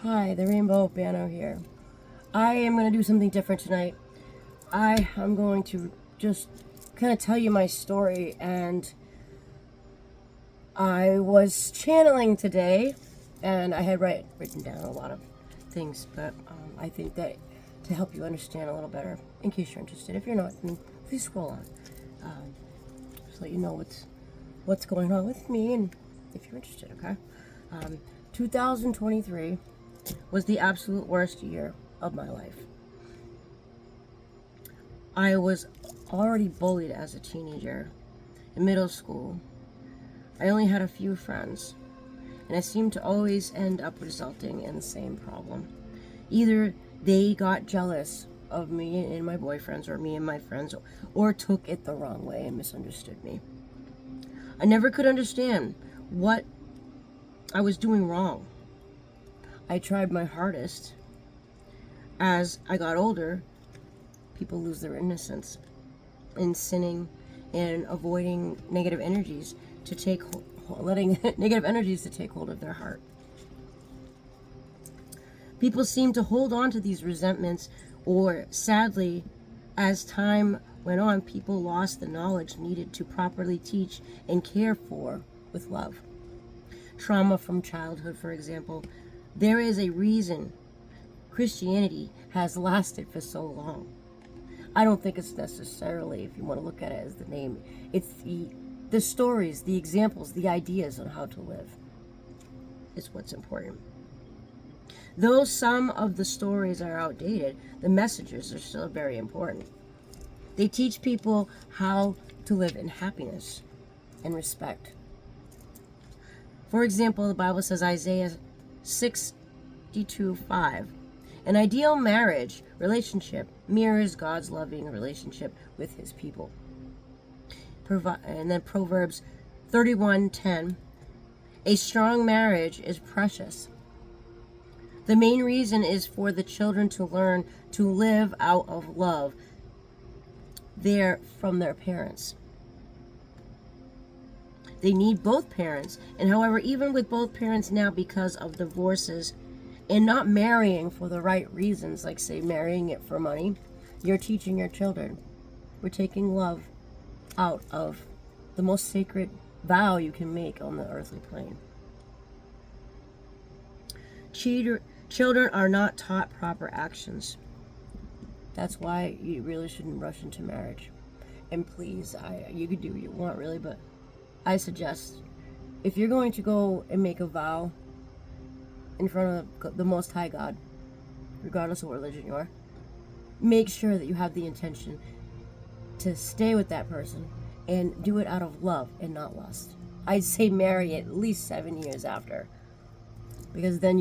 Hi, the Rainbow Bano here. I am going to do something different tonight. I am going to just kind of tell you my story, and I was channeling today, and I had written down a lot of things, but I think that to help you understand a little better, in case you're interested. If you're not, then please scroll on. Just let you know what's going on with me, and if you're interested, okay? 2023 was the absolute worst year of my life. I was already bullied as a teenager. In middle school, I only had a few friends, and I seemed to always end up resulting in the same problem. Either they got jealous of me and my boyfriends, or me and my friends, or took it the wrong way and misunderstood me. I never could understand what I was doing wrong. I tried my hardest. As I got older, people lose their innocence in sinning and avoiding negative energies to letting negative energies to take hold of their heart. People seem to hold on to these resentments, or sadly, as time went on, people lost the knowledge needed to properly teach and care for with love. Trauma from childhood, for example. There is a reason Christianity has lasted for so long. I don't think it's necessarily, if you want to look at it as the name, it's the stories, the examples, the ideas on how to live is what's important. Though some of the stories are outdated, the messages are still very important. They teach people how to live in happiness and respect. For example, the Bible says, Isaiah 62:5, an ideal marriage relationship mirrors God's loving relationship with his people. And then Proverbs 31:10, a strong marriage is precious. The main reason is for the children to learn to live out of love from their parents. They need both parents, and however, even with both parents now, because of divorces and not marrying for the right reasons, like say marrying it for money, you're teaching your children. We're taking love out of the most sacred vow you can make on the earthly plane. Children are not taught proper actions. That's why you really shouldn't rush into marriage. And please, you could do what you want, really, but I suggest, if you're going to go and make a vow in front of the Most High God, regardless of what religion you are, make sure that you have the intention to stay with that person and do it out of love and not lust. I'd say marry at least 7 years after, because then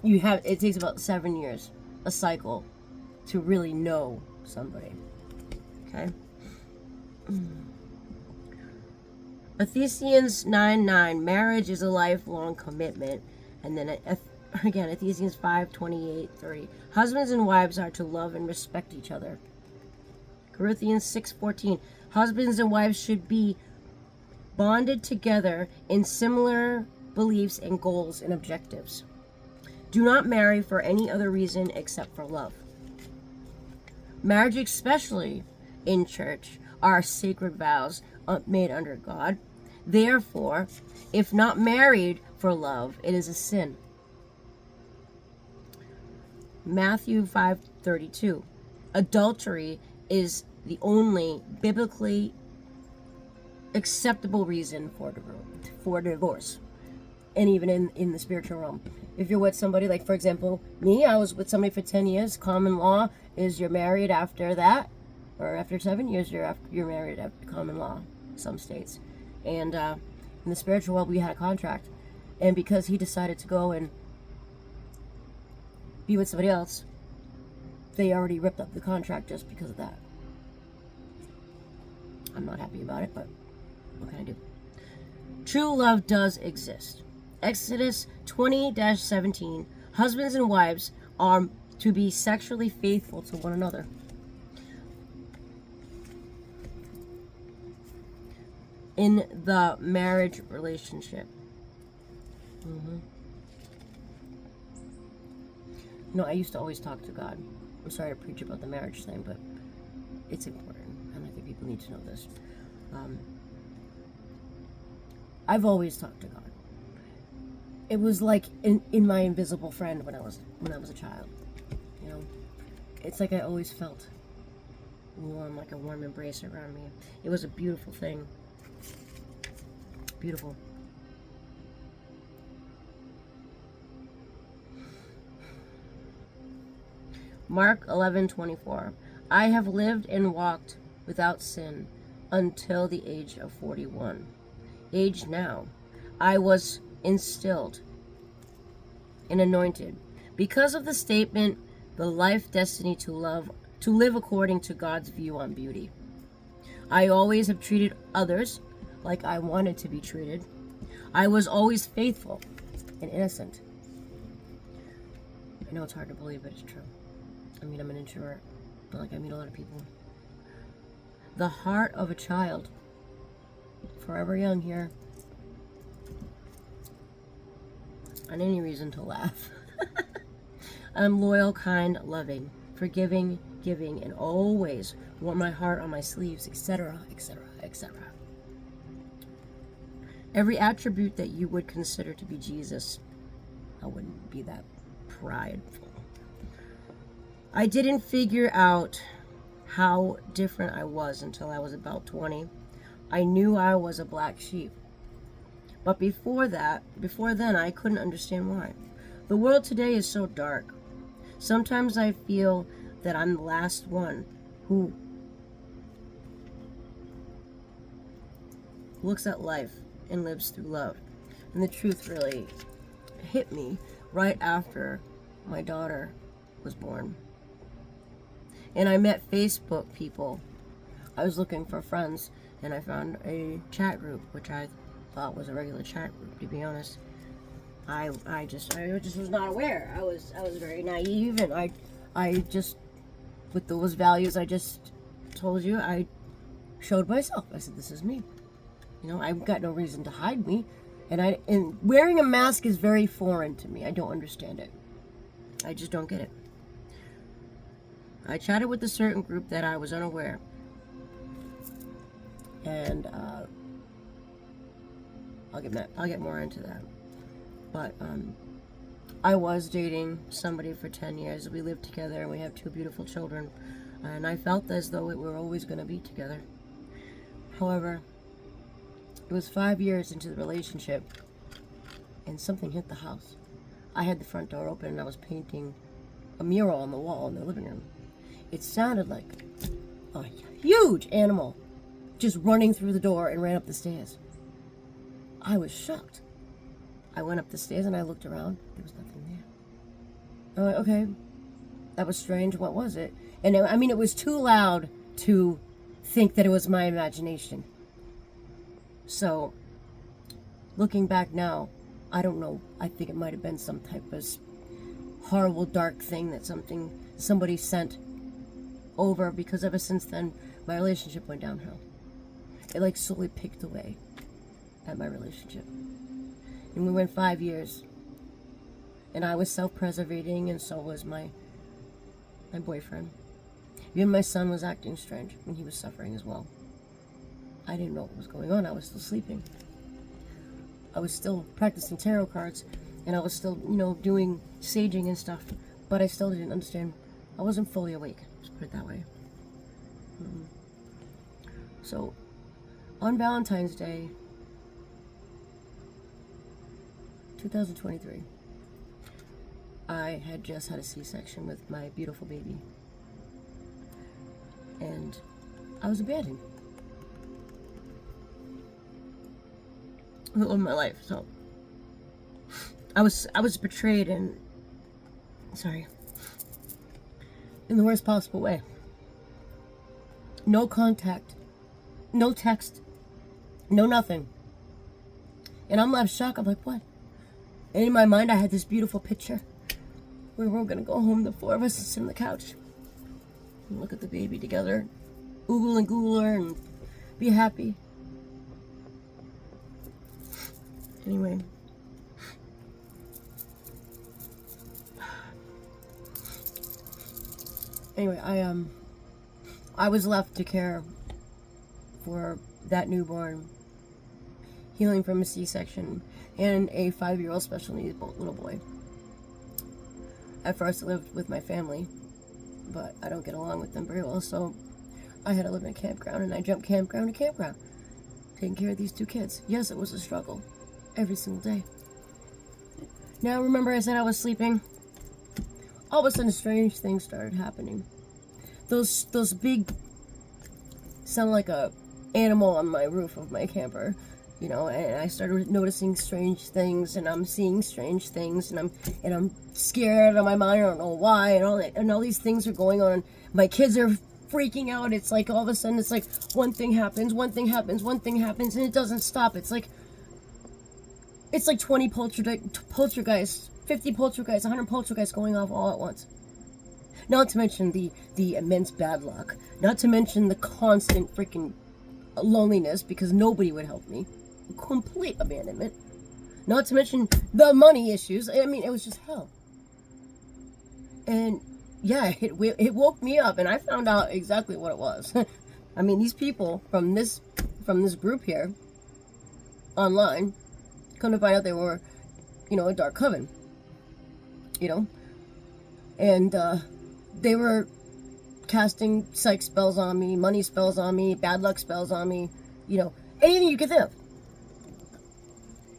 it takes about 7 years, a cycle, to really know somebody. Okay? Ephesians 9:9, marriage is a lifelong commitment. And then again, Ephesians 5:28-30, husbands and wives are to love and respect each other. Corinthians 6:14, husbands and wives should be bonded together in similar beliefs and goals and objectives. Do not marry for any other reason except for love. Marriage, especially in church, are sacred vows made under God. Therefore, if not married for love, it is a sin. Matthew 5:32, adultery is the only biblically acceptable reason for divorce. And even in the spiritual realm. If you're with somebody, like for example, me, I was with somebody for 10 years. Common law is you're married after that, or after 7 years, you're married after common law, some states. And in the spiritual world, we had a contract. And because he decided to go and be with somebody else, they already ripped up the contract just because of that. I'm not happy about it, but what can I do? True love does exist. Exodus 20-17, husbands and wives are to be sexually faithful to one another. In the marriage relationship. No, I used to always talk to God. I'm sorry to preach about the marriage thing, but it's important, and I think people need to know this. I've always talked to God. It was like in my invisible friend when I was a child. You know, it's like I always felt warm, like a warm embrace around me. It was a beautiful thing. Beautiful. Mark 11:24. I have lived and walked without sin until the age of 41. Age now. I was instilled and anointed because of the statement, the life destiny to live according to God's view on beauty. I always have treated others like I wanted to be treated. I was always faithful and innocent. I know it's hard to believe, but it's true. I mean, I'm an introvert, but like I meet a lot of people. The heart of a child, forever young here. On any reason to laugh. I'm loyal, kind, loving, forgiving, giving, and always wore my heart on my sleeves, etc., etc., etc. Every attribute that you would consider to be Jesus, I wouldn't be that prideful. I didn't figure out how different I was until I was about 20. I knew I was a black sheep. But before then, I couldn't understand why. The world today is so dark. Sometimes I feel that I'm the last one who looks at life and lives through love. And the truth really hit me right after my daughter was born. And I met Facebook people. I was looking for friends, and I found a chat group, which I thought was a regular chat group, to be honest. I just was not aware. I was very naive, and I just, with those values I just told you, I showed myself. I said, this is me. You know, I've got no reason to hide me. And wearing a mask is very foreign to me. I don't understand it. I just don't get it. I chatted with a certain group that I was unaware. And I'll get more into that. But I was dating somebody for 10 years. We lived together and we have 2 beautiful children. And I felt as though we were always going to be together. However, it was 5 years into the relationship and something hit the house. I had the front door open and I was painting a mural on the wall in the living room. It sounded like a huge animal just running through the door and ran up the stairs. I was shocked. I went up the stairs and I looked around. There was nothing there. I'm like, okay, that was strange. What was it? And it was too loud to think that it was my imagination. So, looking back now, I don't know. I think it might have been some type of horrible, dark thing that somebody sent over, because ever since then, my relationship went downhill. It like slowly picked away at my relationship. And we went 5 years. And I was self-preservating, and so was my boyfriend. Even my son was acting strange, and he was suffering as well. I didn't know what was going on. I was still sleeping. I was still practicing tarot cards, and I was still, doing saging and stuff, but I still didn't understand. I wasn't fully awake, let's put it that way. So, on Valentine's Day, 2023, I had just had a C-section with my beautiful baby, and I was abandoned. The love of my life. So I was betrayed in the worst possible way. No contact, no text, no nothing. And I'm left shocked. I'm like, what? And in my mind, I had this beautiful picture where we're gonna go home, the 4 of us, and sit on the couch and look at the baby together, oogle and google her, and be happy. Anyway, Anyway, I was left to care for that newborn, healing from a C-section, and a 5-year-old special needs little boy. At first I lived with my family, but I don't get along with them very well, so I had to live in a campground, and I jumped campground to campground, taking care of these 2 kids. Yes, it was a struggle, every single day. Now, remember I said I was sleeping? All of a sudden, strange things started happening. Those big, sound like a animal on my roof of my camper, you know, and I started noticing strange things, and I'm seeing strange things, and I'm scared out of my mind. I don't know why, and all these things are going on. My kids are freaking out. It's like all of a sudden, it's like one thing happens, and it doesn't stop. It's like 20 poltergeists, 50 poltergeists, 100 poltergeists going off all at once. Not to mention the immense bad luck. Not to mention the constant freaking loneliness because nobody would help me. Complete abandonment. Not to mention the money issues. I mean, it was just hell. And yeah, it woke me up, and I found out exactly what it was. I mean, these people from this group here online, come to find out they were, you know, a dark coven. You know, and they were casting psych spells on me, money spells on me, bad luck spells on me, you know, anything you could think of.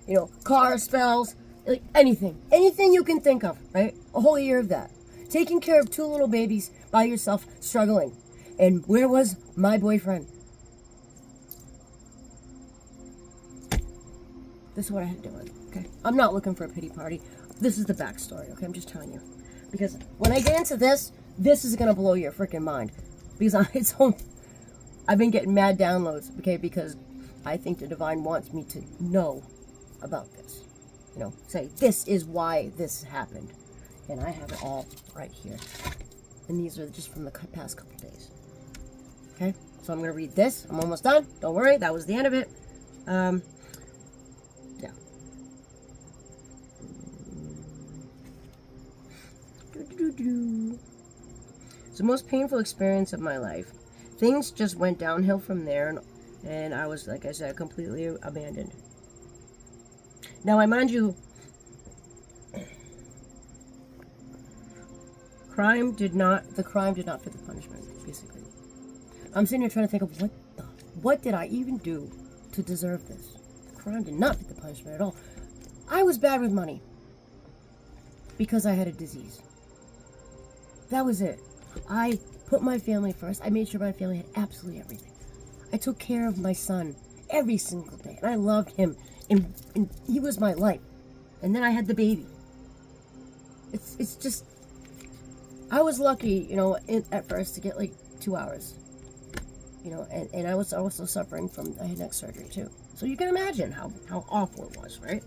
You know, car spells, like anything you can think of, right? A whole year of that. Taking care of 2 little babies by yourself, struggling. And where was my boyfriend? This is what I had to deal with, okay? I'm not looking for a pity party. This is the backstory, okay? I'm just telling you. Because when I get into this is going to blow your freaking mind. Because I've been getting mad downloads, okay? Because I think the divine wants me to know about this. You know, say, this is why this happened. And I have it all right here. And these are just from the past couple days. Okay? So I'm going to read this. I'm almost done. Don't worry. That was the end of it. Yeah. It's the most painful experience of my life. Things just went downhill from there, and I was, like I said, completely abandoned. Now, I mind you, the crime did not fit the punishment, basically. I'm sitting here trying to think of what did I even do to deserve this? The crime did not fit the punishment at all. I was bad with money because I had a disease. That was it. I put my family first. I made sure my family had absolutely everything. I took care of my son every single day, and I loved him, and he was my life. And then I had the baby. It's just, I was lucky, you know, at first to get like 2 hours, you know, and I was also suffering from a neck surgery too. So you can imagine how awful it was, right?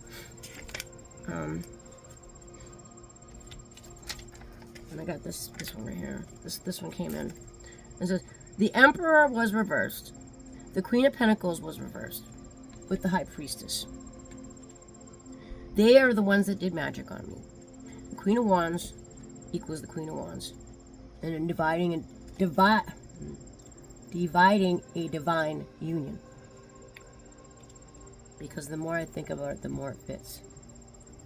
And I got this one right here. This one came in. It says, the Emperor was reversed. The Queen of Pentacles was reversed with the High Priestess. They are the ones that did magic on me. The Queen of Wands equals the Queen of Wands. And then dividing a divine union. Because the more I think about it, the more it fits.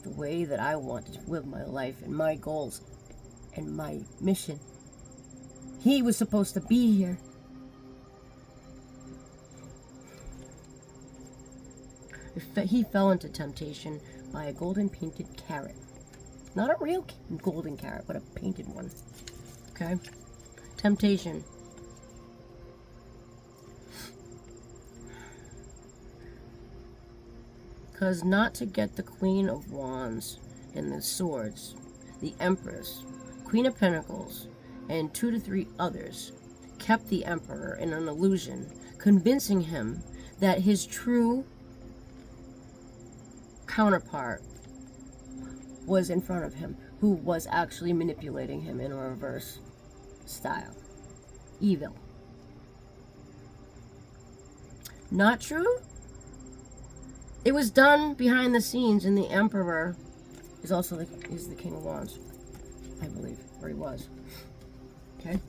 The way that I want to live my life and my goals and my mission. He was supposed to be here. He fell into temptation by a golden painted carrot. Not a real golden carrot, but a painted one. Okay? Temptation. Because not to get the Queen of Wands and the Swords, the Empress, Queen of Pentacles, and 2 to 3 others kept the Emperor in an illusion, convincing him that his true counterpart was in front of him, who was actually manipulating him in a reverse style. Evil. Not true? It was done behind the scenes, and the Emperor is also the King of Wands, I believe, or he was. Okay?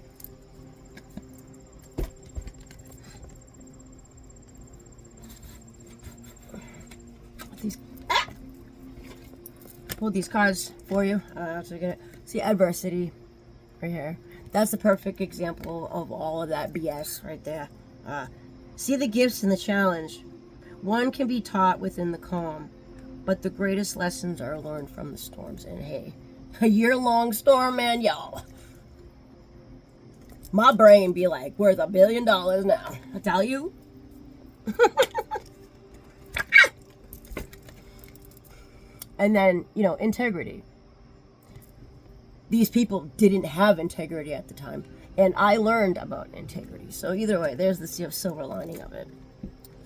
pulled these cards for you. So you're gonna see adversity right here. That's the perfect example of all of that BS right there. See the gifts in the challenge. One can be taught within the calm, but the greatest lessons are learned from the storms. And hey, a year-long storm, man, y'all. My brain be like, worth $1 billion now. I tell you. And then, integrity. These people didn't have integrity at the time. And I learned about integrity. So either way, there's the silver lining of it.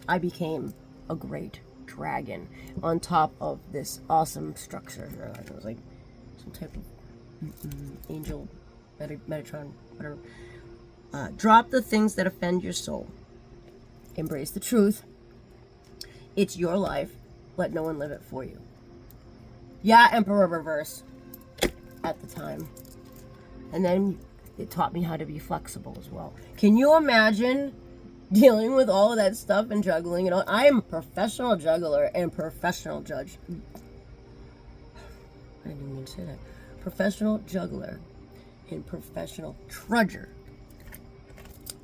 I became a great dragon on top of this awesome structure. It was like some type of angel, Metatron, whatever. Drop the things that offend your soul. Embrace the truth. It's your life. Let no one live it for you. Yeah, Emperor Reverse at the time. And then it taught me how to be flexible as well. Can you imagine dealing with all of that stuff and juggling it all? I am a professional juggler and professional judge. I didn't mean to say that. Professional juggler and professional trudger.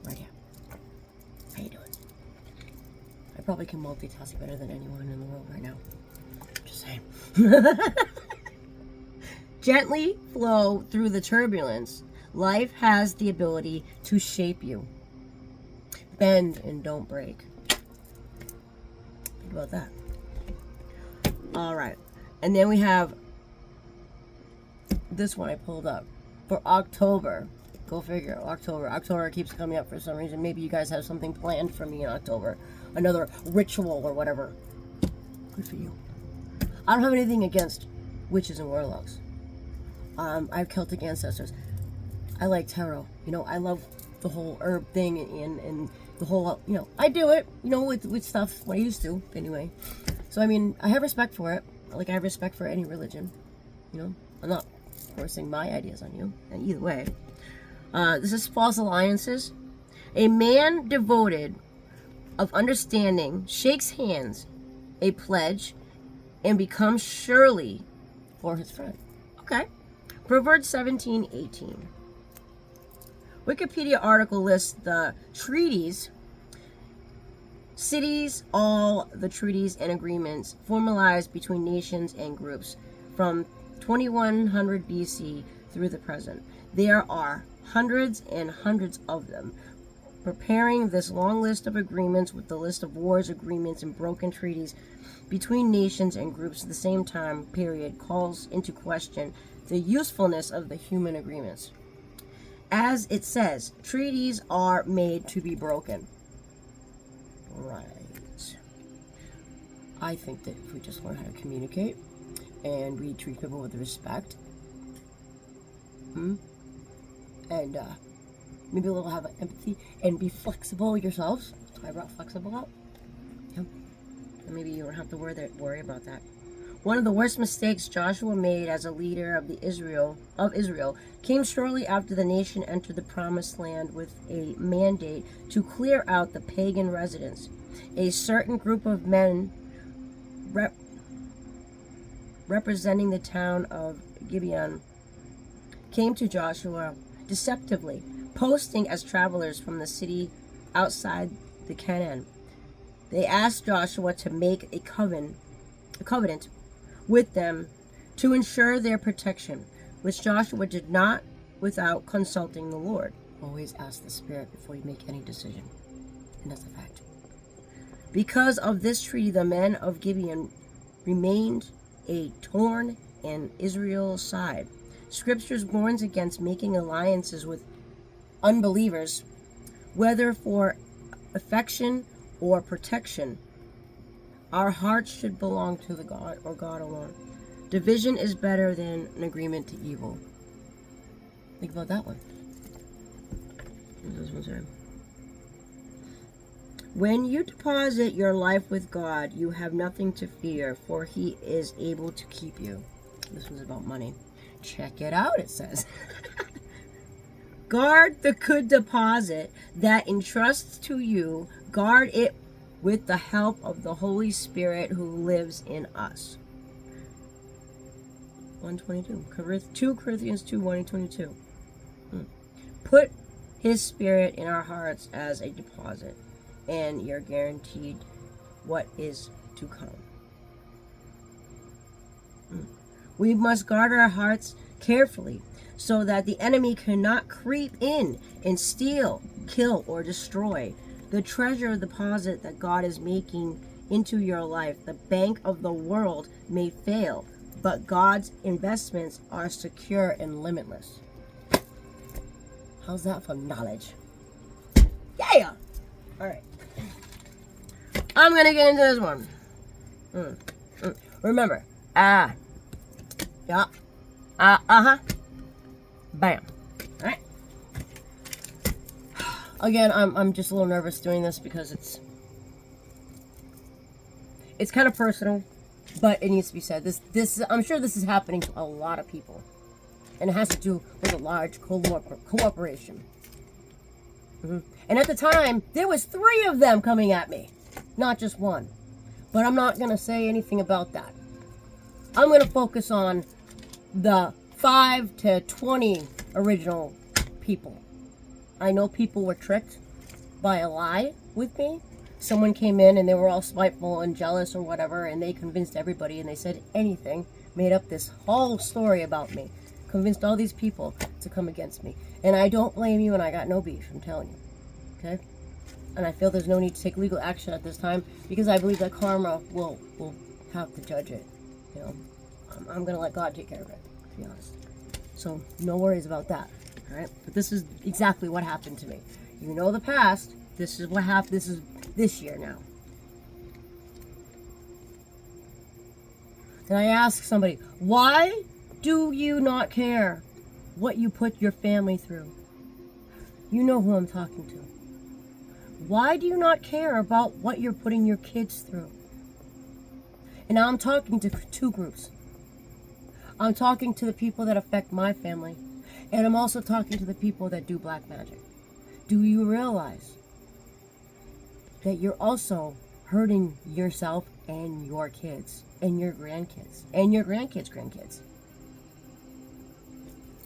Right here. How you doing? I probably can multitask better than anyone in the world right now. Just saying. Gently flow through the turbulence. Life has the ability to shape you. Bend and don't break. Think about that. All right. And then we have this one I pulled up for October. Go figure. October keeps coming up for some reason. Maybe you guys have something planned for me in October. Another ritual or whatever. Good for you. I don't have anything against witches and warlocks. I have Celtic ancestors. I like tarot. I love the whole herb thing and the whole, I do it, with stuff what I used to, anyway. So, I have respect for it. Like, I have respect for any religion. I'm not forcing my ideas on you. And either way. This is false alliances. A man devoted of understanding shakes hands, a pledge, and becomes surely for his friend. Okay. Proverbs 17:18. Wikipedia article lists the treaties, cities, all the treaties and agreements formalized between nations and groups from 2100 BC through the present. There are hundreds and hundreds of them. Preparing this long list of agreements with the list of wars, agreements, and broken treaties between nations and groups at the same time period calls into question the usefulness of the human agreements. As it says, treaties are made to be broken. Right. I think that if we just learn how to communicate and we treat people with respect, and maybe a little have empathy and be flexible yourselves. I brought flexible up. Yeah. And maybe you don't have to worry about that. One of the worst mistakes Joshua made as a leader of Israel came shortly after the nation entered the promised land with a mandate to clear out the pagan residents. A certain group of men representing the town of Gibeon came to Joshua deceptively, posting as travelers from the city outside the Canaan. They asked Joshua to make a covenant with them to ensure their protection, which Joshua did not without consulting the Lord. Always ask the Spirit before you make any decision. And that's a fact. Because of this treaty, the men of Gibeon remained a thorn in Israel's side. Scriptures warns against making alliances with unbelievers, whether for affection or protection. Our hearts should belong to the God or God alone. Division is better than an agreement to evil. Think about that one. What does this one say? When you deposit your life with God, you have nothing to fear, for He is able to keep you. This one's about money. Check it out, it says. Guard the good deposit that entrusts to you. Guard it with the help of the Holy Spirit who lives in us. 1:22. 2 Corinthians 2, 1 and 22. Put his spirit in our hearts as a deposit, and you're guaranteed what is to come. We must guard our hearts carefully so that the enemy cannot creep in and steal, kill, or destroy the treasure deposit that God is making into your life. The bank of the world may fail, but God's investments are secure and limitless. How's that for knowledge? Yeah! Alright. I'm gonna get into this one. Remember. Yeah. Bam. Alright. Again, I'm just a little nervous doing this because it's kind of personal, but it needs to be said. This I'm sure this is happening to a lot of people. And it has to do with a large cooperation. And at the time, there was 3 of them coming at me, not just one. But I'm not going to say anything about that. I'm going to focus on the 5 to 20 original people. I know people were tricked by a lie with me. Someone came in and they were all spiteful and jealous or whatever, and they convinced everybody, and they said anything, made up this whole story about me. Convinced all these people to come against me. And I don't blame you, and I got no beef, I'm telling you. Okay? And I feel there's no need to take legal action at this time because I believe that karma will have to judge it. You know, I'm going to let God take care of it, to be honest. So, no worries about that. Alright? But this is exactly what happened to me. You know the past. This is what happened. This is this year now. And I ask somebody, why do you not care what you put your family through? You know who I'm talking to. Why do you not care about what you're putting your kids through? And now I'm talking to 2 groups. I'm talking to the people that affect my family, and I'm also talking to the people that do black magic. Do you realize that you're also hurting yourself and your kids and your grandkids and your grandkids?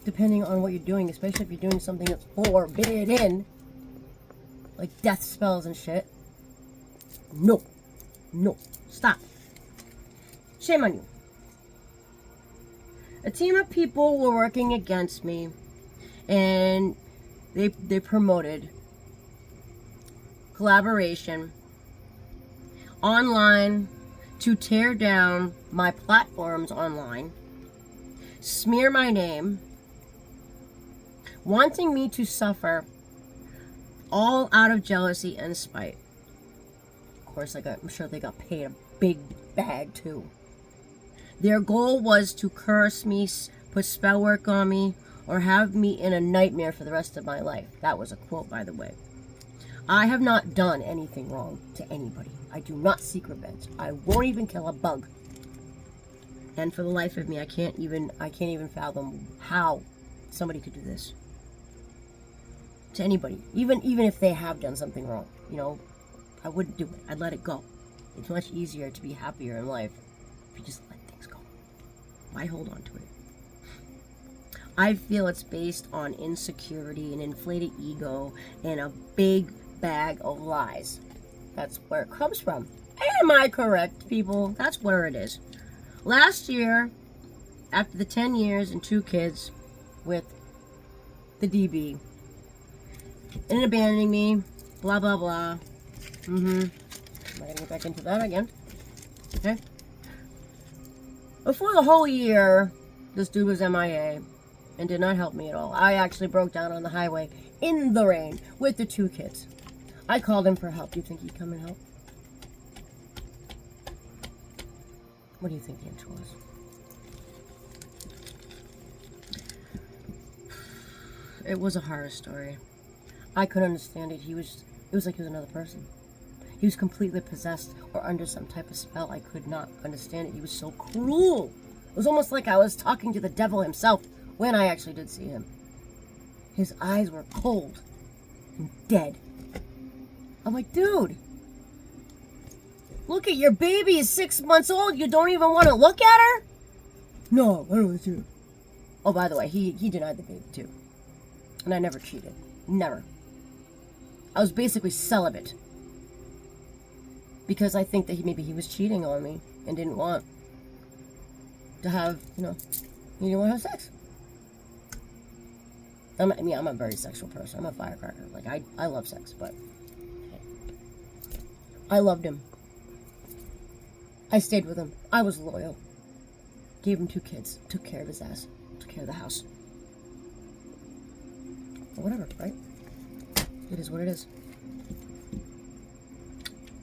Depending on what you're doing, especially if you're doing something that's forbidden, like death spells and shit. No, stop. Shame on you. A team of people were working against me, and they promoted collaboration online to tear down my platforms online, smear my name, wanting me to suffer, all out of jealousy and spite. Of course, I'm sure they got paid a big bag too. Their goal was to curse me, put spell work on me, or have me in a nightmare for the rest of my life. That was a quote, by the way. I have not done anything wrong to anybody. I do not seek revenge. I won't even kill a bug. And for the life of me, I can't even fathom how somebody could do this to anybody. Even if they have done something wrong, you know, I wouldn't do it. I'd let it go. It's much easier to be happier in life if you just let things go. Why hold on to it? I feel it's based on insecurity and inflated ego and a big bag of lies. That's where it comes from. Am I correct, people? That's where it is. Last year, after the 10 years and 2 kids with the DB, and abandoning me, blah, blah, blah. I'm not going to get back into that again. Okay? Before the whole year, this dude was MIA and did not help me at all. I actually broke down on the highway in the rain with the 2 kids. I called him for help. Do you think he'd come and help? What do you think the answer was? It was a horror story. I couldn't understand it. It was like he was another person. He was completely possessed or under some type of spell. I could not understand it. He was so cruel. It was almost like I was talking to the devil himself when I actually did see him. His eyes were cold and dead. I'm like, dude, look at your baby is 6 months old. You don't even want to look at her? No, I don't want to. Oh, by the way, he denied the baby too. And I never cheated. Never. I was basically celibate. Because I think that maybe he was cheating on me and didn't want to have, he didn't want to have sex. I'm a very sexual person. I'm a firecracker. Like, I love sex, but I loved him. I stayed with him. I was loyal. Gave him 2 kids. Took care of his ass. Took care of the house. But whatever, right? It is what it is.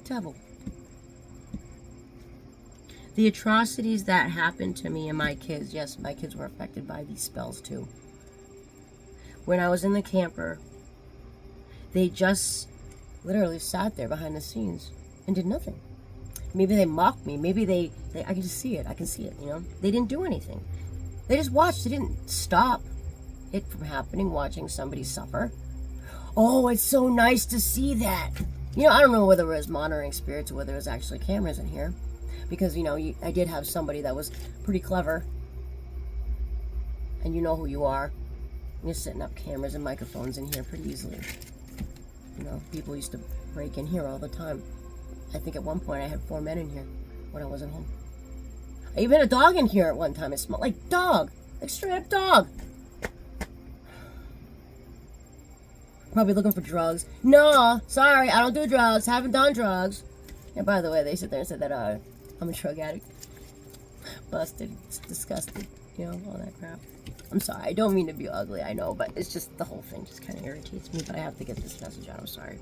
Devil. The atrocities that happened to me and my kids, yes, my kids were affected by these spells too. When I was in the camper, they just literally sat there behind the scenes and did nothing. Maybe they mocked me. Maybe they I can just see it. I can see it, They didn't do anything. They just watched. They didn't stop it from happening, watching somebody suffer. Oh, it's so nice to see that. I don't know whether it was monitoring spirits or whether it was actually cameras in here. Because, I did have somebody that was pretty clever. And you know who you are. You're setting up cameras and microphones in here pretty easily. People used to break in here all the time. I think at one point I had 4 men in here when I wasn't home. I even had a dog in here at one time. It smelled like dog. Like straight up dog. Probably looking for drugs. No, sorry, I don't do drugs. Haven't done drugs. And by the way, they sit there and said that I'm a drug addict. Busted. It's disgusting. All that crap. I'm sorry. I don't mean to be ugly, I know, but it's just the whole thing just kind of irritates me, but I have to get this message out. I'm sorry.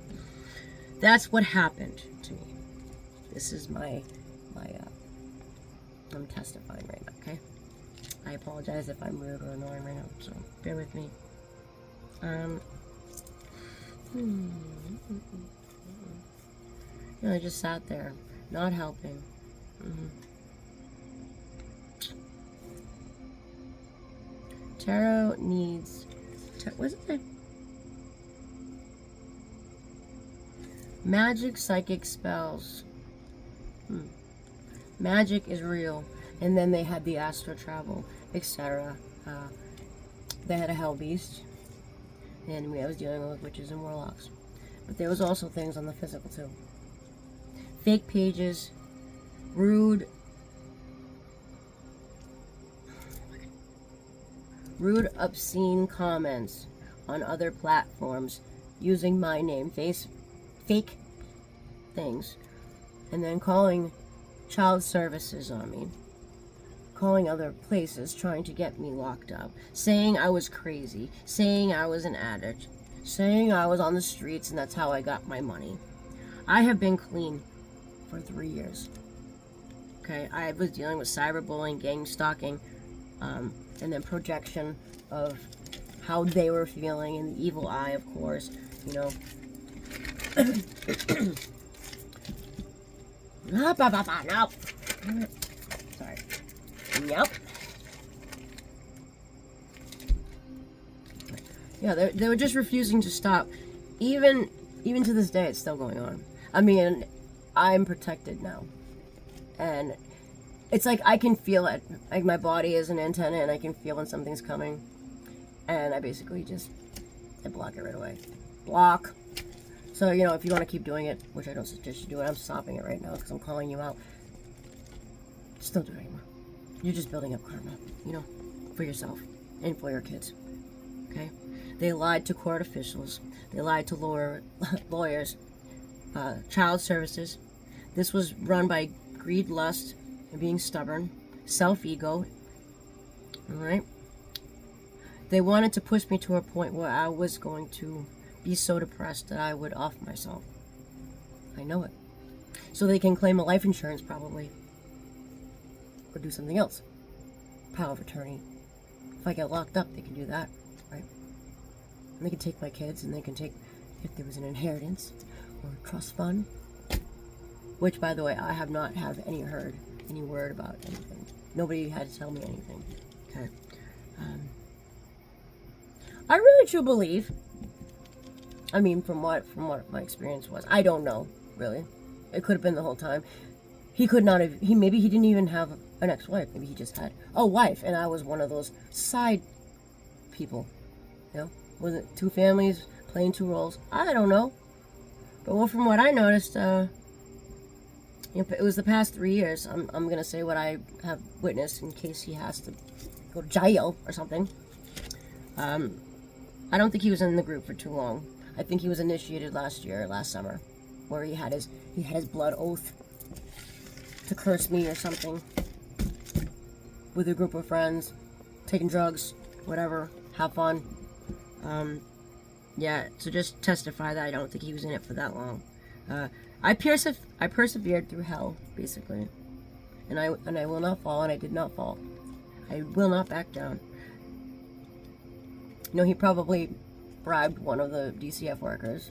That's what happened to me. This is my I'm testifying right now, okay? I apologize if I'm rude or annoying right now, so bear with me. I just sat there, not helping. Tarot needs... What's it say? Magic, psychic spells. Magic is real. And then they had the astral travel, etc. They had a hell beast. And I was dealing with witches and warlocks. But there was also things on the physical too. Fake pages, rude, obscene comments on other platforms using my name, fake things, and then calling child services on me, calling other places trying to get me locked up, saying I was crazy, saying I was an addict, saying I was on the streets and that's how I got my money. I have been clean for 3 years. Okay, I was dealing with cyberbullying, gang stalking, and then projection of how they were feeling, and the evil eye, of course, No. Sorry. Yep. Yeah, they were just refusing to stop. Even to this day, it's still going on. I mean, I'm protected now. And it's like I can feel it. Like my body is an antenna and I can feel when something's coming. And I basically I block it right away. Block. So, if you want to keep doing it, which I don't suggest you do it, I'm stopping it right now because I'm calling you out. Just don't do it anymore. You're just building up karma, for yourself and for your kids. Okay? They lied to court officials. They lied to lawyers, child services. This was run by greed, lust, and being stubborn, self-ego. Alright? They wanted to push me to a point where I was going to be so depressed that I would off myself. I know it. So they can claim a life insurance probably. Or do something else. Power of attorney. If I get locked up, they can do that, right? And they can take my kids, and they can take, if there was an inheritance or a trust fund. Which, by the way, I have not heard any word about anything. Nobody had to tell me anything. Okay. I really do believe, from what my experience was, I don't know, really. It could have been the whole time. He could not have, maybe he didn't even have an ex-wife. Maybe he just had wife, and I was one of those side people. Was it two families playing two roles? I don't know. But well, from what I noticed, it was the past 3 years. I'm gonna say what I have witnessed in case he has to go to jail or something. I don't think he was in the group for too long. I think he was initiated last summer, where he had his blood oath to curse me or something with a group of friends, taking drugs, whatever, have fun. So just testify that I don't think he was in it for that long. I persevered through hell, basically, and I will not fall, and I did not fall. I will not back down. He probably bribed one of the DCF workers,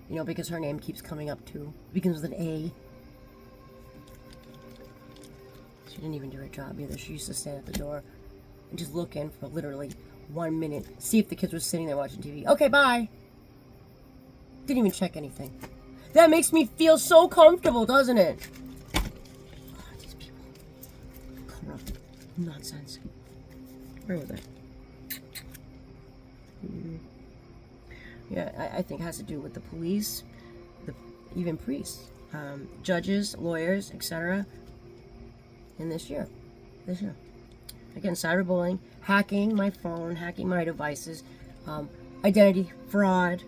because her name keeps coming up too. It begins with an A. She didn't even do her job either. She used to stand at the door and just look in for literally 1 minute, see if the kids were sitting there watching TV. Okay, bye. Didn't even check anything. That makes me feel so comfortable, doesn't it? God, these people. Corrupt nonsense. Where was it? Yeah, I think it has to do with the police, even priests, judges, lawyers, etc. In this year. Again, cyberbullying, hacking my phone, hacking my devices, identity fraud,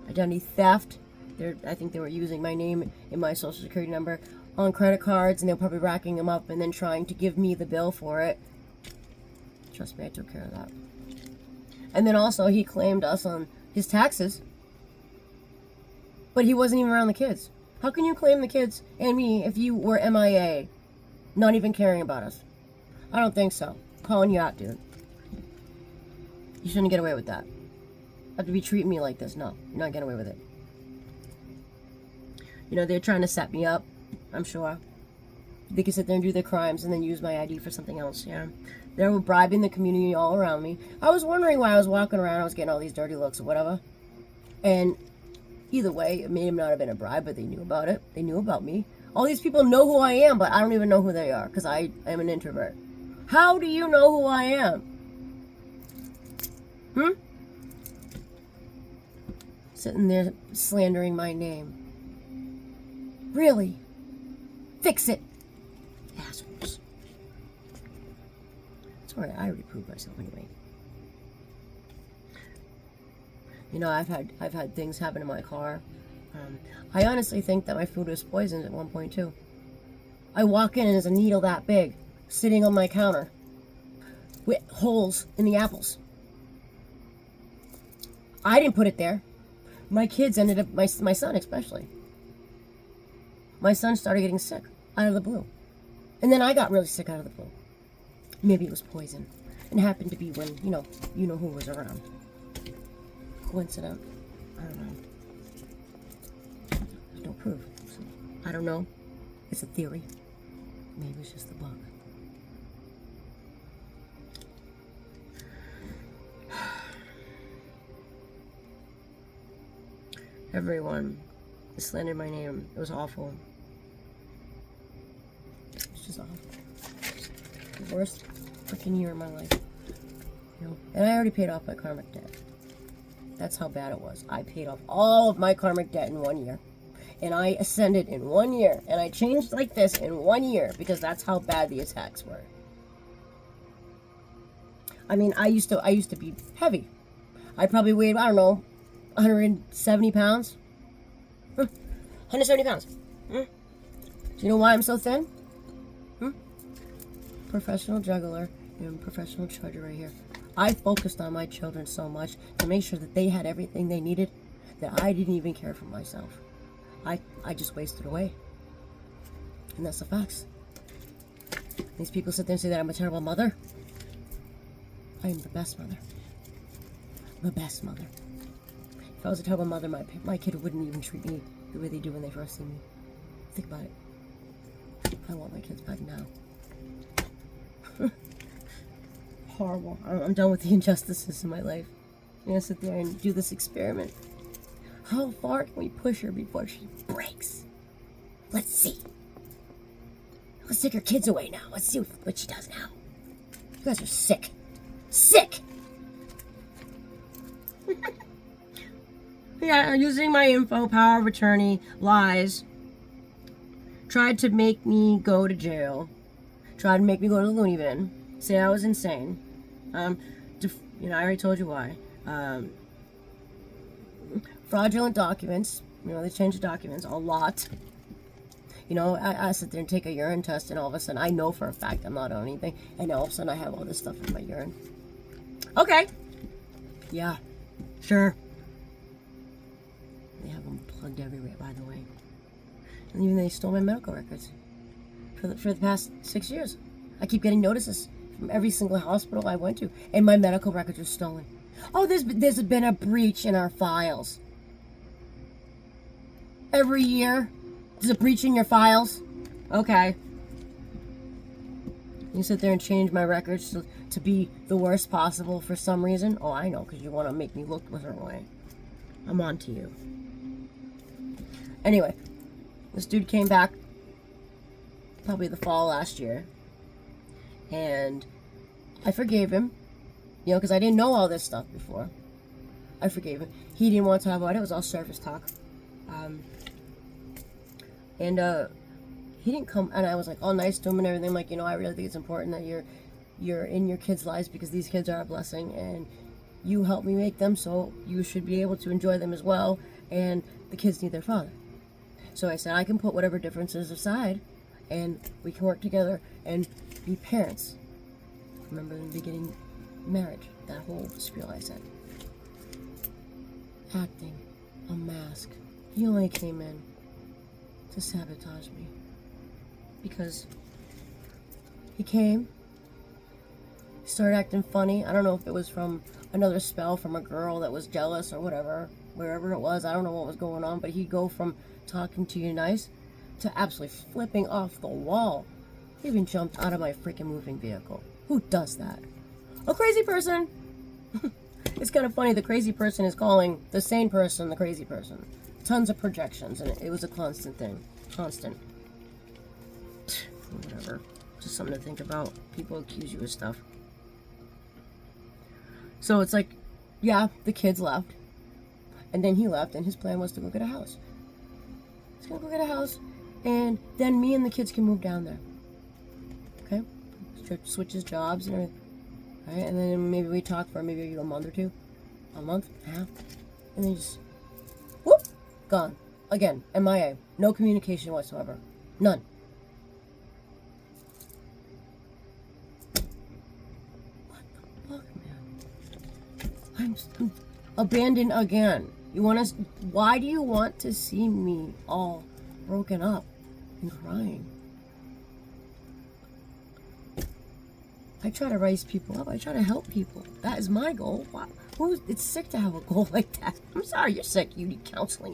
identity theft. I think they were using my name and my social security number on credit cards, and they're probably racking them up and then trying to give me the bill for it. Trust me, I took care of that. And then also, he claimed us on his taxes, but he wasn't even around the kids. How can you claim the kids and me if you were MIA, not even caring about us? I don't think so. Calling you out, dude. You shouldn't get away with that. Have to be treating me like this. No, you're not getting away with it. They're trying to set me up, I'm sure. They can sit there and do their crimes and then use my ID for something else, yeah. They were bribing the community all around me. I was wondering why I was walking around, I was getting all these dirty looks or whatever. And either way, it may not have been a bribe, but they knew about it. They knew about me. All these people know who I am, but I don't even know who they are, because I am an introvert. How do you know who I am? Sitting there slandering my name. Really? Fix it, assholes. It's alright, I already proved myself anyway. I've had things happen in my car. I honestly think that my food was poisoned at one point too. I walk in and there's a needle that big sitting on my counter with holes in the apples. I didn't put it there. My kids ended up, my son especially. My son started getting sick out of the blue. And then I got really sick out of the blue. Maybe it was poison. And it happened to be when, you know who was around. Coincidence? I don't know. There's no proof. So, I don't know. It's a theory. Maybe it's just the bug. Everyone slandered my name. It was awful. It's just awful. The worst freaking year of my life. And I already paid off my karmic debt. That's how bad it was. I paid off all of my karmic debt in 1 year. And I ascended in 1 year. And I changed like this in 1 year. Because that's how bad the attacks were. I mean, I used to be heavy. I probably weighed, I don't know, 170 pounds. 170 pounds. Do you know why I'm so thin? Professional juggler and professional charger right here. I focused on my children so much to make sure that they had everything they needed that I didn't even care for myself. I just wasted away. And that's the facts. These people sit there and say that I'm a terrible mother. I am the best mother. The best mother. If I was a terrible mother, my kid wouldn't even treat me the way they do when they first see me. Think about it. I want my kids back now. Horrible. I'm done with the injustices in my life. I'm gonna sit there and do this experiment. How far can we push her before she breaks? Let's see. Let's take her kids away now. Let's see what she does now. You guys are sick. Sick! Yeah, using my info, power of attorney, lies. Tried to make me go to jail. Tried to make me go to the loony bin. Say I was insane. I already told you why. Fraudulent documents. They changed the documents a lot. I sit there and take a urine test, and all of a sudden, I know for a fact I'm not on anything, and all of a sudden I have all this stuff in my urine. Okay. Yeah. Sure. They have them plugged everywhere, by the way. And even they stole my medical records for the past 6 years. I keep getting notices from every single hospital I went to, and my medical records are stolen. Oh, there's been a breach in our files. Every year, there's a breach in your files. Okay. You sit there and change my records to be the worst possible for some reason. Oh, I know, because you want to make me look a certain way. I'm on to you. Anyway, this dude came back probably the fall last year, and I forgave him, because I didn't know all this stuff before. I forgave him. He didn't want to talk about it. It was all surface talk. He didn't come, and I was like all nice to him and everything. I'm like, I really think it's important that you're in your kids' lives, because these kids are a blessing, and you helped me make them, so you should be able to enjoy them as well, and the kids need their father. So I said, I can put whatever differences aside, and we can work together and be parents. Remember in the beginning, marriage, that whole spiel I said. Acting, a mask. He only came in to sabotage me. Because he came, started acting funny. I don't know if it was from another spell from a girl that was jealous or whatever, wherever it was. I don't know what was going on, but he'd go from talking to you nice to absolutely flipping off the wall. He even jumped out of my freaking moving vehicle. Who does that? A crazy person. It's kind of funny, the crazy person is calling the sane person the crazy person. Tons of projections, and it was a constant thing. Constant. Whatever. Just something to think about. People accuse you of stuff. So it's like, yeah, the kids left. And then he left, and his plan was to go get a house. He's gonna go get a house, and then me and the kids can move down there. Okay? Switch his jobs and everything. Right? And then maybe we talk for maybe a month or two. A month? Half? And then just, whoop! Gone. Again. MIA. No communication whatsoever. None. What the fuck, man? I'm abandoned again. Why do you want to see me all broken up and crying? I try to raise people up. I try to help people. That is my goal. Wow. It's sick to have a goal like that. I'm sorry, you're sick. You need counseling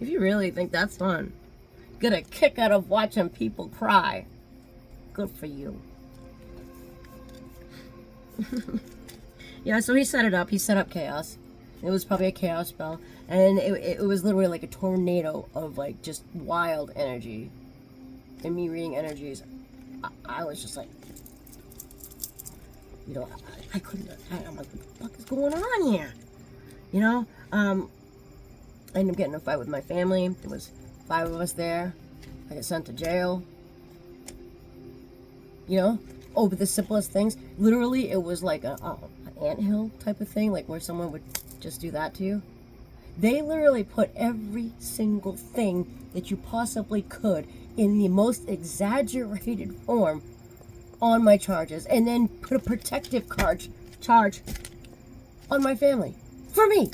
if you really think that's fun. Get a kick out of watching people cry. Good for you. Yeah, so he set it up. He set up chaos. It was probably a chaos spell. And it was literally like a tornado of like just wild energy. And me reading energies, I was just like, I couldn't, I'm like, what the fuck is going on here? I ended up getting in a fight with my family. There was 5 of us there. I got sent to jail. But the simplest things, literally it was like an anthill type of thing, like where someone would just do that to you. They literally put every single thing that you possibly could in the most exaggerated form on my charges, and then put a protective charge on my family for me.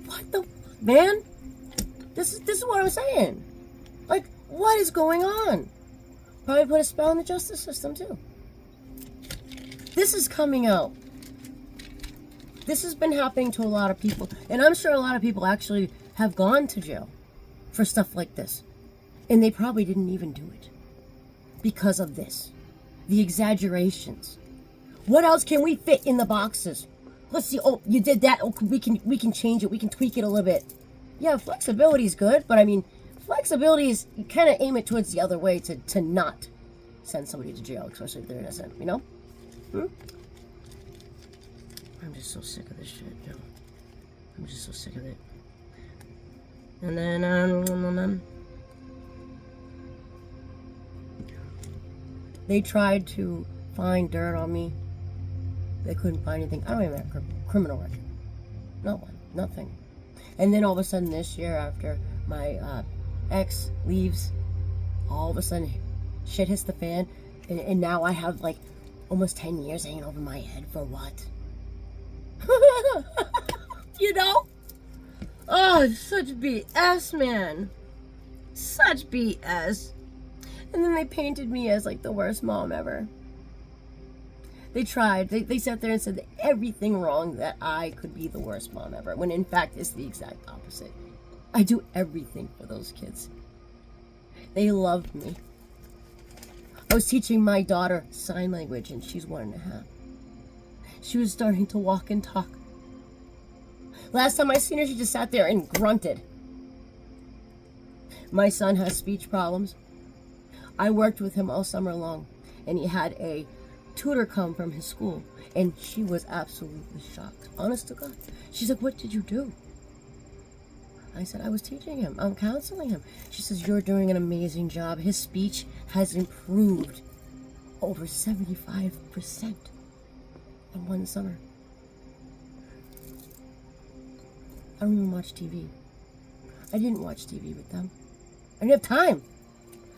What the fuck, man? This is what I'm saying. Like, what is going on? Probably put a spell on the justice system too. This is coming out. This has been happening to a lot of people, and I'm sure a lot of people actually have gone to jail for stuff like this. And they probably didn't even do it because of this. The exaggerations. What else can we fit in the boxes? Let's see. Oh, you did that. Oh, we can change it. We can tweak it a little bit. Yeah, flexibility is good, but I mean, flexibility is, you kind of aim it towards the other way to not send somebody to jail, especially if they're innocent, you know? Hmm? I'm just so sick of this shit, yo. I'm just so sick of it. And then, they tried to find dirt on me. They couldn't find anything. I don't even have a criminal record. Not one. Nothing. And then all of a sudden this year, after my ex leaves, all of a sudden shit hits the fan. And now I have like almost 10 years hanging over my head for what? You know? Oh, such BS, man. Such BS. And then they painted me as like the worst mom ever. They tried. They sat there and said everything wrong, that I could be the worst mom ever, when in fact it's the exact opposite. I do everything for those kids. They loved me. I was teaching my daughter sign language, and she's 1.5. She was starting to walk and talk. Last time I seen her, she just sat there and grunted. My son has speech problems. I worked with him all summer long, and he had a tutor come from his school, and she was absolutely shocked. Honest to God. She's like, "What did you do?" I said, "I was teaching him. I'm counseling him." She says, "You're doing an amazing job. His speech has improved over 75% in one summer." I don't even watch TV. I didn't watch TV with them. I didn't have time.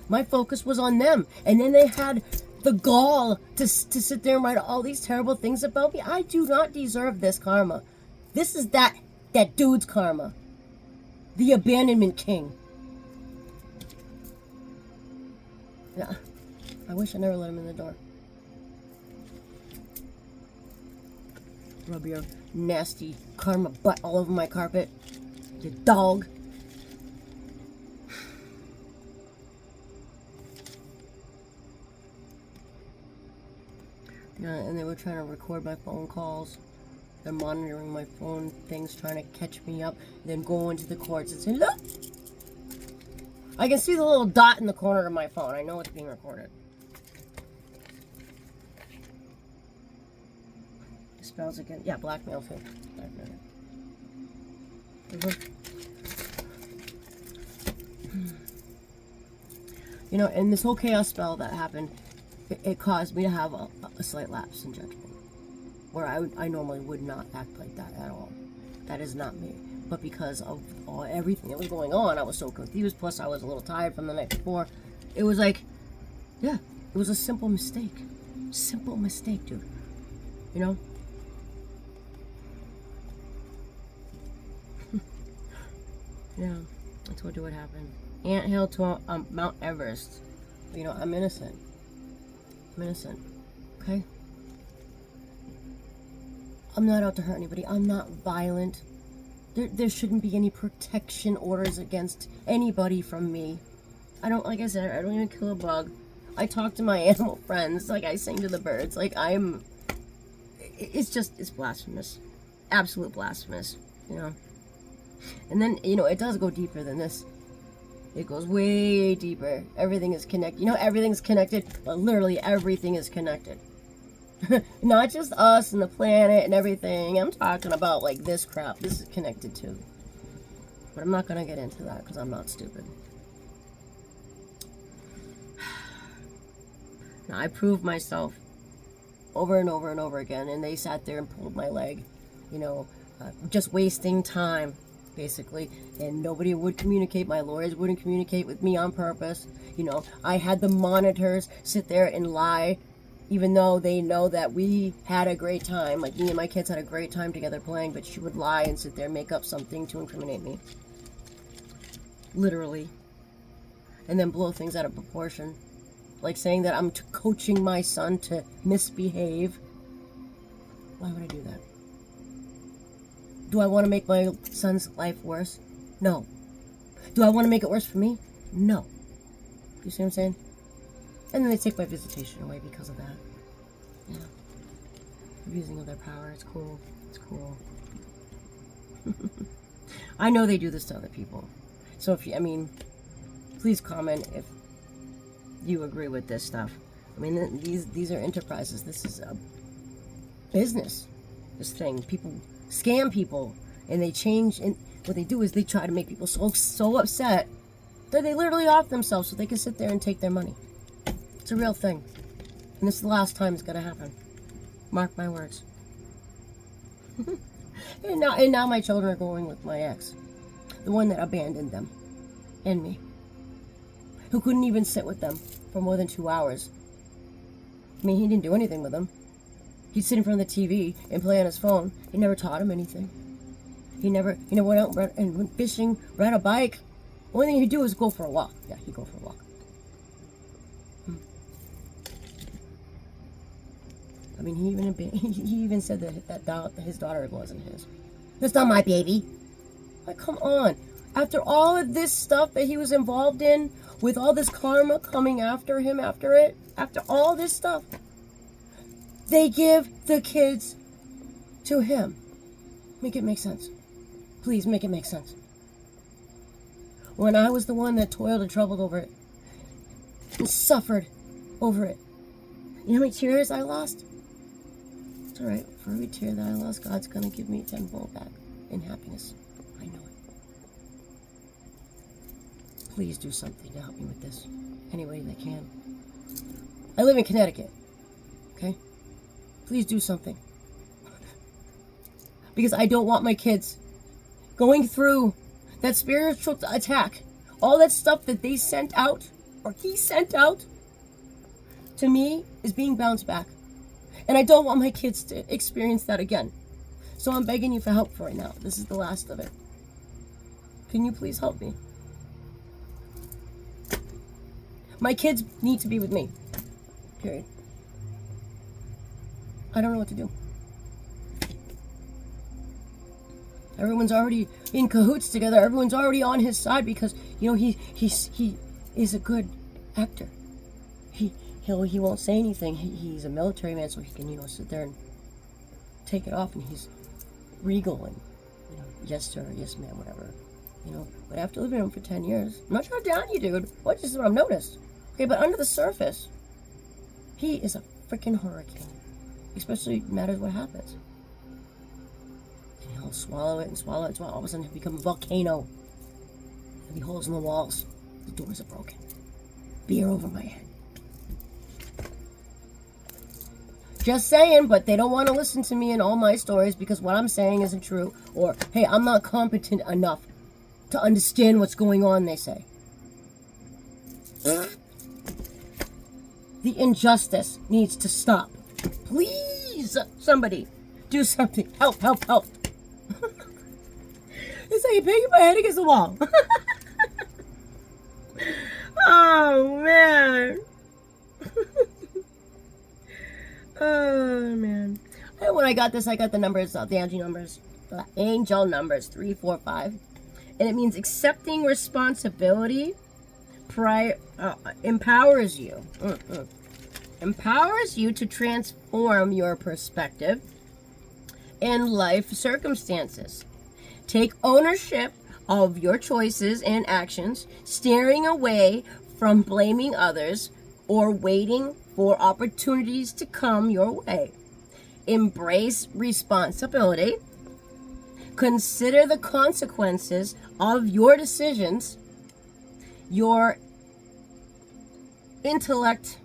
My focus was on them. And then they had the gall to sit there and write all these terrible things about me. I do not deserve this karma. This is that dude's karma. The abandonment king. Yeah, I wish I never let him in the door. Rub your nasty karma butt all over my carpet, you dog. Yeah, and they were trying to record my phone calls. They're monitoring my phone things, trying to catch me up, then go into the courts and say, "Look! I can see the little dot in the corner of my phone. I know it's being recorded." It spells again. Yeah, blackmail too. Blackmail. You know, and this whole chaos spell that happened, it caused me to have a slight lapse in judgment, where I normally would not act like that at all. That is not me. But because of everything that was going on, I was so confused. Plus, I was a little tired from the night before. It was like, yeah, it was a simple mistake. Simple mistake, dude. You know? Yeah, I told you what happened. Anthill to Mount Everest. You know, I'm innocent. I'm innocent. Okay? I'm not out to hurt anybody. I'm not violent. There shouldn't be any protection orders against anybody from me. I don't, like I said, I don't even kill a bug. I talk to my animal friends. Like, I sing to the birds. Like, it's blasphemous. Absolute blasphemous, you know? And then, you know, it does go deeper than this. It goes way deeper. Everything is connected. You know, everything's connected, but literally everything is connected. Not just us and the planet and everything. I'm talking about, like, this crap. This is connected too. But I'm not going to get into that because I'm not stupid. Now, I proved myself over and over and over again, and they sat there and pulled my leg. You know, just wasting time, basically. And nobody would communicate. My lawyers wouldn't communicate with me on purpose. You know, I had the monitors sit there and lie, even though they know that we had a great time. Like, me and my kids had a great time together playing, but she would lie and sit there and make up something to incriminate me. Literally. And then blow things out of proportion. Like saying that I'm coaching my son to misbehave. Why would I do that? Do I want to make my son's life worse? No. Do I want to make it worse for me? No. You see what I'm saying? And then they take my visitation away because of that. Yeah. Abusing of their power. It's cool. It's cool. I know they do this to other people. So if you, please comment if you agree with this stuff. I mean, these are enterprises. This is a business. This thing. People scam people, and they change. And what they do is they try to make people so upset that they literally off themselves so they can sit there and take their money. It's a real thing, and this is the last time it's gonna happen. Mark my words. and now my children are going with my ex, the one that abandoned them, and me, who couldn't even sit with them for more than 2 hours. I mean, he didn't do anything with them. He'd sit in front of the TV and play on his phone. He never taught him anything. He never went out and went fishing, ride a bike. Only thing he'd do was go for a walk. Yeah, he'd go for a walk. I mean, he even said that his daughter wasn't his. That's not my baby. Like, come on. After all of this stuff that he was involved in, with all this karma coming after him after all this stuff, they give the kids to him. Make it make sense. Please make it make sense. When I was the one that toiled and troubled over it, and suffered over it, you know how many tears I lost? It's alright. For every tear that I lost, God's going to give me tenfold back in happiness. I know it. Please do something to help me with this. Any way that can. I live in Connecticut. Okay? Please do something. Because I don't want my kids going through that spiritual attack. All that stuff that they sent out, or he sent out, to me is being bounced back. And I don't want my kids to experience that again. So I'm begging you for help for right now. This is the last of it. Can you please help me? My kids need to be with me. Period. I don't know what to do. Everyone's already in cahoots together. Everyone's already on his side because, you know, he is a good actor. He won't say anything. He's a military man, so he can, you know, sit there and take it off, and he's regal and, you know, yes sir, yes ma'am, whatever. You know, but after living with him for 10 years, I'm not trying to down you, dude. What is what I've noticed? Okay, but under the surface, he is a freaking hurricane. Especially no matters what happens. And he'll swallow it and swallow it and swallow it. All of a sudden he'll become a volcano. There'll be holes in the walls. The doors are broken. Beer over my head. Just saying, but they don't want to listen to me in all my stories because what I'm saying isn't true. Or, hey, I'm not competent enough to understand what's going on, they say. The injustice needs to stop. Please, somebody, do something. Help, help, help. It's like you're banging my head against the wall. Oh, man. Oh, man. And when I got this, I got the numbers, the angel numbers, 345. And it means accepting responsibility empowers you. Empowers you to transform your perspective and life circumstances. Take ownership of your choices and actions, steering away from blaming others or waiting for opportunities to come your way. Embrace responsibility. Consider the consequences of your decisions. Your intellect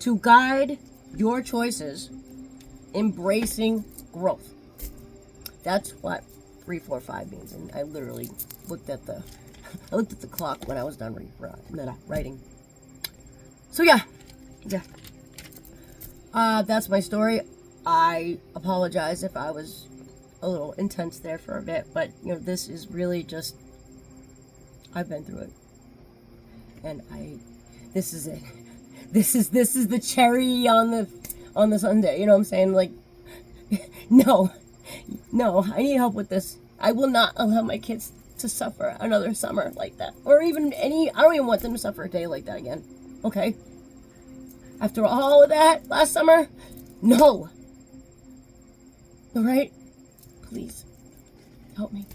to guide your choices, embracing growth. That's what 345 means. And I literally looked at the clock when I was done writing. So yeah. That's my story. I apologize if I was a little intense there for a bit, but you know, this is really just, I've been through it. And this is it. This is the cherry on the sundae. You know what I'm saying? Like, no, I need help with this. I will not allow my kids to suffer another summer like that. Or even I don't even want them to suffer a day like that again. Okay? After all of that last summer, no. All right? Please, help me.